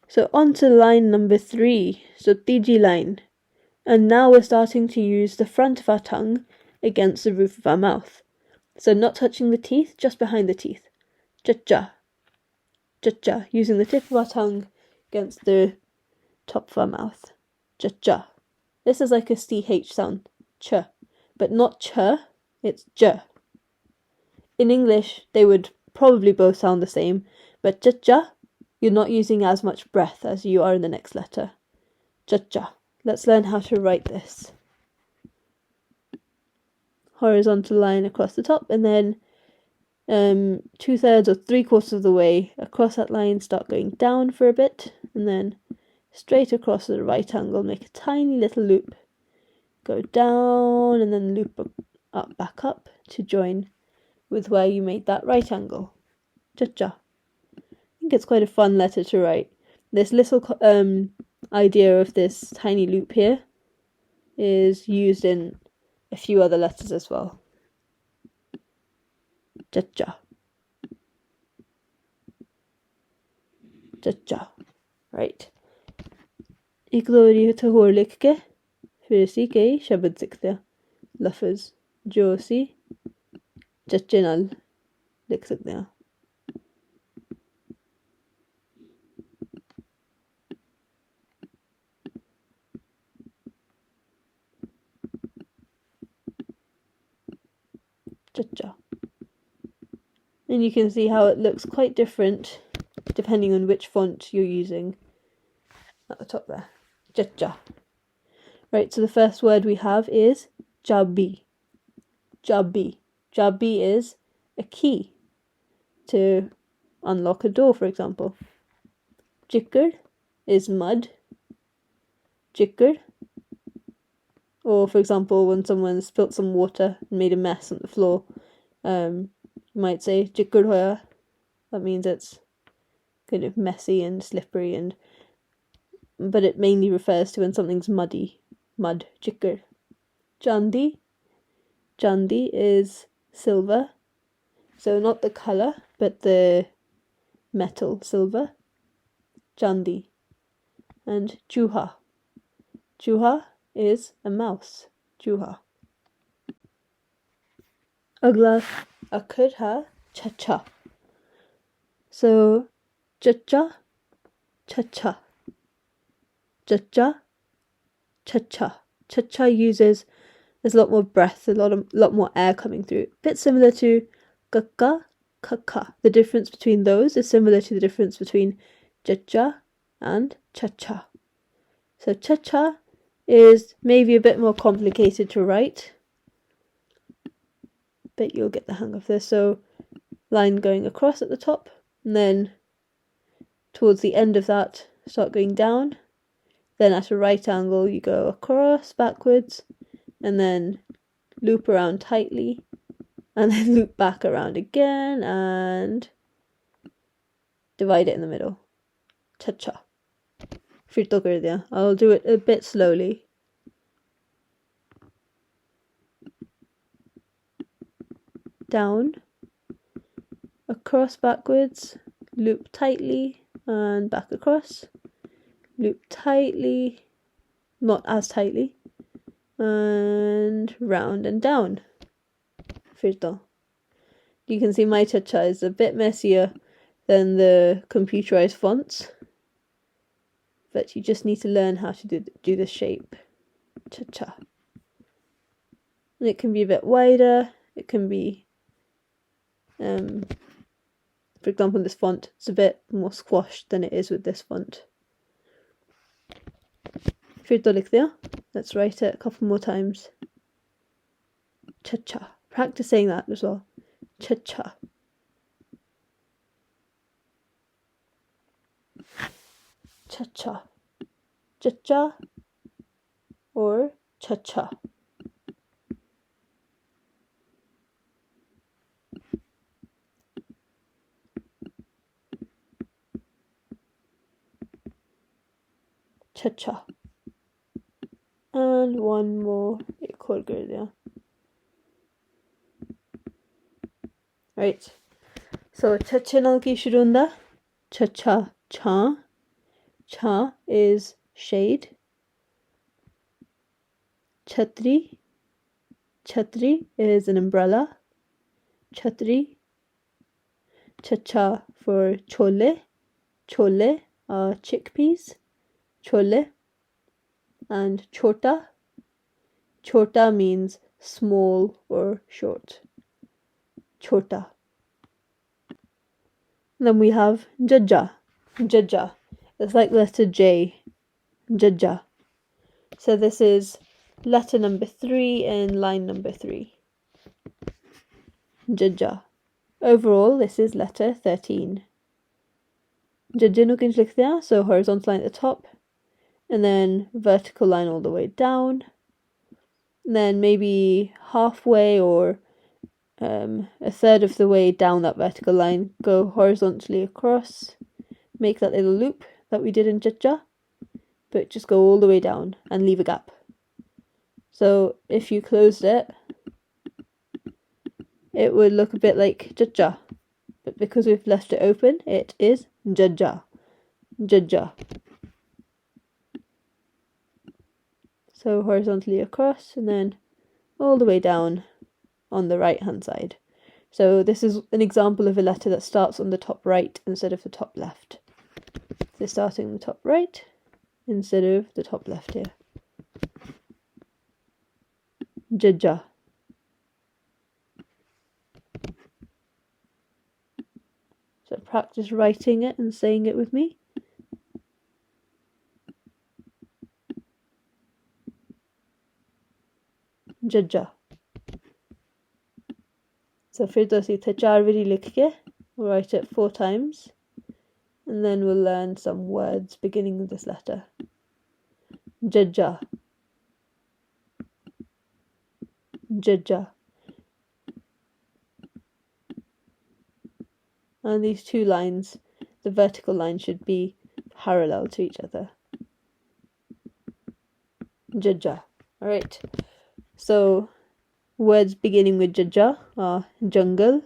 So on to line number 3. So tiji line. And now we're starting to use the front of our tongue against the roof of our mouth. So not touching the teeth, just behind the teeth. Cha-cha. Cha-cha. Using the tip of our tongue against the top of our mouth. Cha-cha. This is like a CH sound. Ch. But not ch, it's j. In English, they would probably both sound the same, but cha-cha, you're not using as much breath as you are in the next letter. Cha-cha. Let's learn how to write this. Horizontal line across the top, and then 2/3 or 3/4 of the way across that line, start going down for a bit, and then straight across at a right angle, make a tiny little loop, go down, and then loop up, back up to join with where you made that right angle. Cha-cha. I think it's quite a fun letter to write. This little idea of this tiny loop here is used in a few other letters as well. Cha-cha. Cha-cha. Right. एक दो बारी होर लिख के फिर इसी कई शब्द सीखते हैं. लफ्ज़ जो असी चच्चे नाल लिख सकते हैं. Cha-cha. And you can see how it looks quite different depending on which font you're using at the top there. Cha-cha. Right, so the first word we have is chabi. Chabi. Chabi is a key to unlock a door, for example. Chikkad is mud. Chikkad. Or, for example, when someone spilt some water and made a mess on the floor, you might say chikkad hoya. That means it's kind of messy and slippery, but it mainly refers to when something's muddy. Mud, chikkad. Chandi. Chandi is silver. So not the colour, but the metal, silver. Chandi. And chuha. Chuha is a mouse. Chuha. Agla akhar hai cha-cha. So cha-cha, cha-cha. Cha-cha, cha-cha. Cha-cha uses, there's a lot more breath, a lot more air coming through. A bit similar to kaka, kaka. The difference between those is similar to the difference between cha-cha and cha-cha. So cha-cha is maybe a bit more complicated to write, but you'll get the hang of this. So line going across at the top, and then towards the end of that, start going down. Then at a right angle, you go across, backwards, and then loop around tightly, and then loop back around again, and divide it in the middle. Cha-cha. फिर तो कर दिया. I'll do it a bit slowly. Down, across, backwards, loop tightly, and back across. Loop tightly, not as tightly, and round and down. फिर तो. You can see my cha-cha is a bit messier than the computerized fonts, but you just need to learn how to do the shape. Cha-cha. And it can be a bit wider. It can be, for example, this font, it's a bit more squashed than it is with this font. फिर तो लिख दिया. Let's write it a couple more times. Cha-cha. Practice saying that as well. Cha-cha. Cha-cha. Cha-cha or cha-cha. Cha-cha. And one more. एक और कर दिया. Right. So cha-cha नाल की शुरू होंदा. Cha-cha छां. Cha is shade. Chhatri. Chhatri is an umbrella. Chhatri. Chacha for chole. Chole are chickpeas. Chole. And chota. Chota means small or short. Chota. Then we have jaja. Jaja. It's like letter J. Jaja. So this is letter number 3 in line number 3. Jaja. Overall, this is letter 13. Jaja nu kinch likhte hain, so horizontal line at the top, and then vertical line all the way down. And then maybe halfway or a third of the way down that vertical line, go horizontally across, make that little loop that we did in Jaja, but just go all the way down and leave a gap. So if you closed it, it would look a bit like Jaja, but because we've left it open, it is Jaja. Jaja. So horizontally across and then all the way down on the right hand side. So this is an example of a letter that starts on the top right instead of the top left. So starting on the top right instead of the top left here. Jaja. So practice writing it and saying it with me. Jaja. So Firdausi the 4 बारी लिख के, we'll write it 4 times, and then we'll learn some words beginning with this letter. Jaja. Jaja. And these 2 lines, the vertical line should be parallel to each other. Jaja. Alright. So words beginning with jaja are jungle.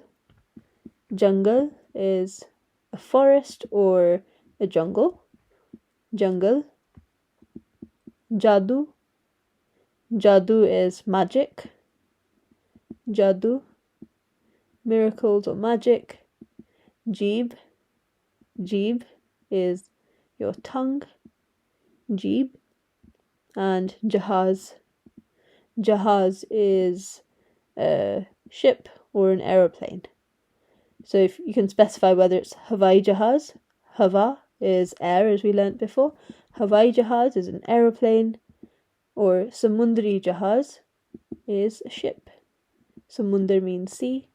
Jungle is a forest or a jungle. Jungle. Jadoo. Jadoo is magic. Jadoo. Miracles or magic. Jeeb. Jeeb is your tongue. Jeeb. And jahaz. Jahaz is a ship or an aeroplane. So if you can specify whether it's Havai Jahaz. Hava is air, as we learnt before. Havai Jahaz is an aeroplane. Or Samundri Jahaz is a ship. Samundar means sea.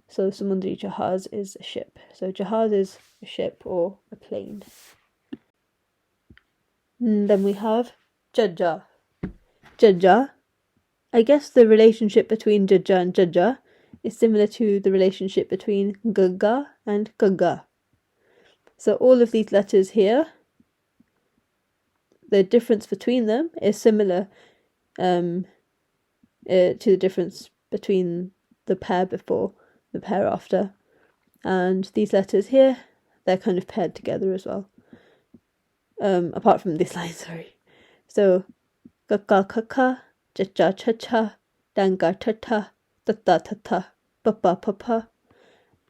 So Samundri Jahaz is a ship. So Jahaz is a ship or a plane. And then we have Jaja. Jaja. I guess the relationship between Jaja and Jaja is similar to the relationship between Gaga and Gaga. So all of these letters here, the difference between them is similar to the difference between the pair before, the pair after. And these letters here, they're kind of paired together as well. Apart from this line, sorry. So, Kaka Kaka, Chacha Chacha, Danga Tata, Tata Tata, Papa Papa.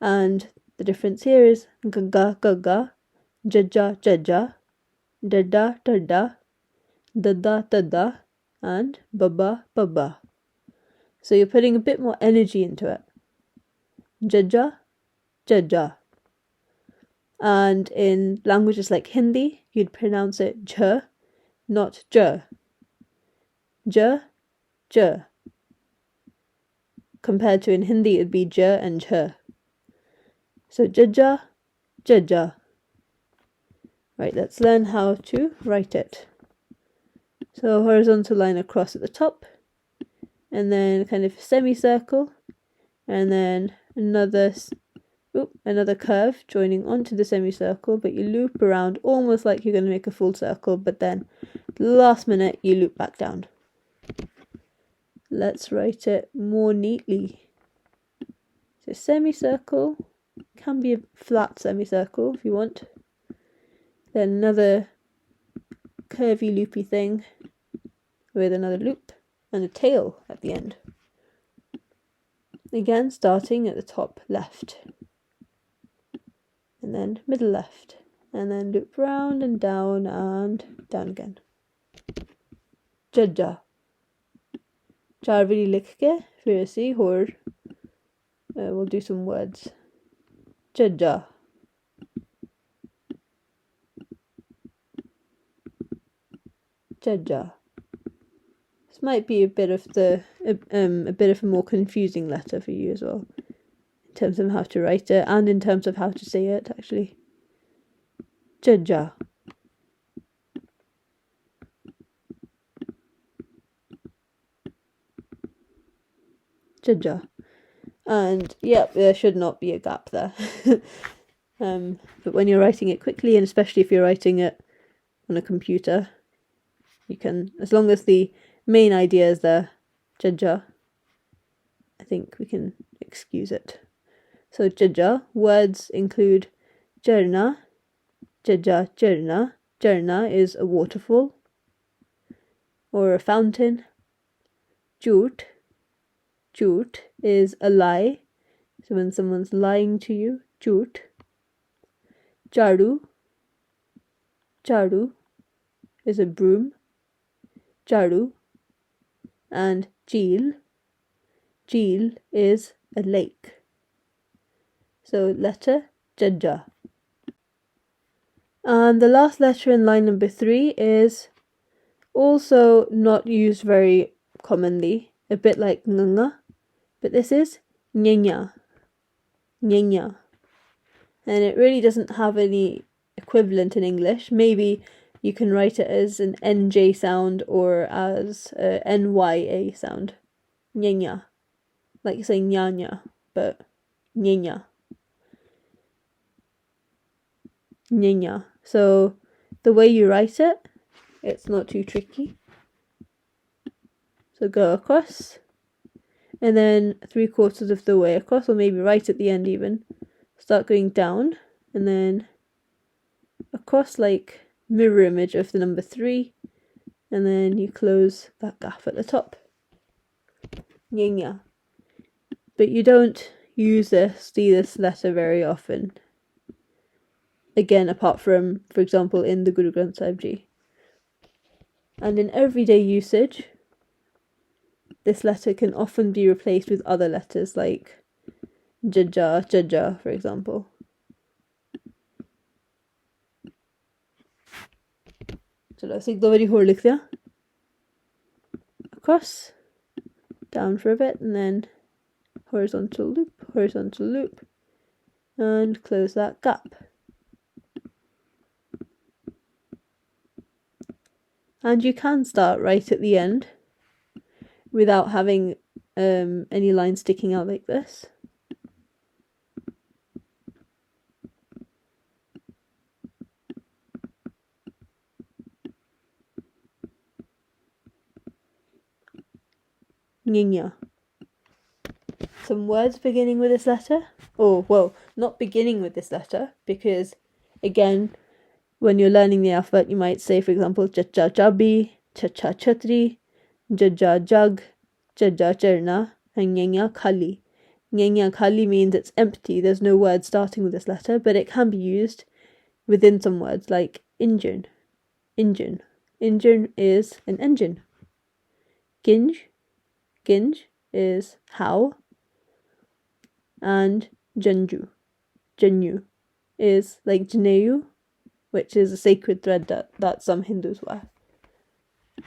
And the difference here is Gaga Gaga, Jaja Jaja, Dada Dada, Dada Dada, and Baba Baba. So you're putting a bit more energy into it. Jaja Jaja. And in languages like Hindi, you'd pronounce it J, not J. J, J. Compared to in Hindi, it'd be J and J. So Jaja, Jaja. Right, let's learn how to write it. So horizontal line across at the top, and then kind of semicircle, and then another curve joining onto the semicircle, but you loop around almost like you're going to make a full circle, but then last minute you loop back down. Let's write it more neatly. So semicircle, can be a flat semicircle if you want. Then another curvy loopy thing with another loop and a tail at the end. Again, starting at the top left, and then middle left, and then loop round and down again. Jajja. 4 वारी लिख के फिर ਅਸੀਂ ਹੋਰ we'll do some words. Jajja. Jajja. This might be a bit of a more confusing letter for you as well, in terms of how to write it and in terms of how to say it, actually. Jajja. Jajja. And yep, there should not be a gap there. But when you're writing it quickly, and especially if you're writing it on a computer, you can, as long as the main idea is there, jajja, I think we can excuse it. So jajja, words include jarna, jajja jarna. Jarna is a waterfall or a fountain. Jhoot, jhoot is a lie. So when someone's lying to you, jhoot. Jharu, jharu is a broom. Jharu. And jheel, jheel is a lake. So letter jajja. And the last letter in line number 3 is also not used very commonly, a bit like nganga, but this is nyenya. Nyenya. And it really doesn't have any equivalent in English. Maybe you can write it as an NJ sound or as a NYA sound. Nyenya. Like saying nyanya, but nyenya. Nyenya. So the way you write it, it's not too tricky. So go across, and then 3/4 of the way across, or maybe right at the end even, start going down, and then across like mirror image of the number 3, and then you close that gap at the top. Nyenya. But you don't use this letter very often. Again, apart from, for example, in the Guru Granth Sahib Ji. And in everyday usage, this letter can often be replaced with other letters like jajja, jajja, for example. So let's एक दो बारी और लिख दिया. Across, down for a bit, and then horizontal loop, and close that gap. And you can start right at the end without having any lines sticking out like this. Nyenya. Some words beginning with this letter. Oh, well, not beginning with this letter, because again, when you're learning the alphabet, you might say, for example, chacha chabi, chacha chatri, jaja jug, jaja charna, and nyenya khali. Nyenya khali means it's empty. There's no word starting with this letter, but it can be used within some words, like engine. Engine. Engine is an engine. Ginj. Ginj is how. And janju. Janju is like Jneyu, which is a sacred thread that some Hindus wear.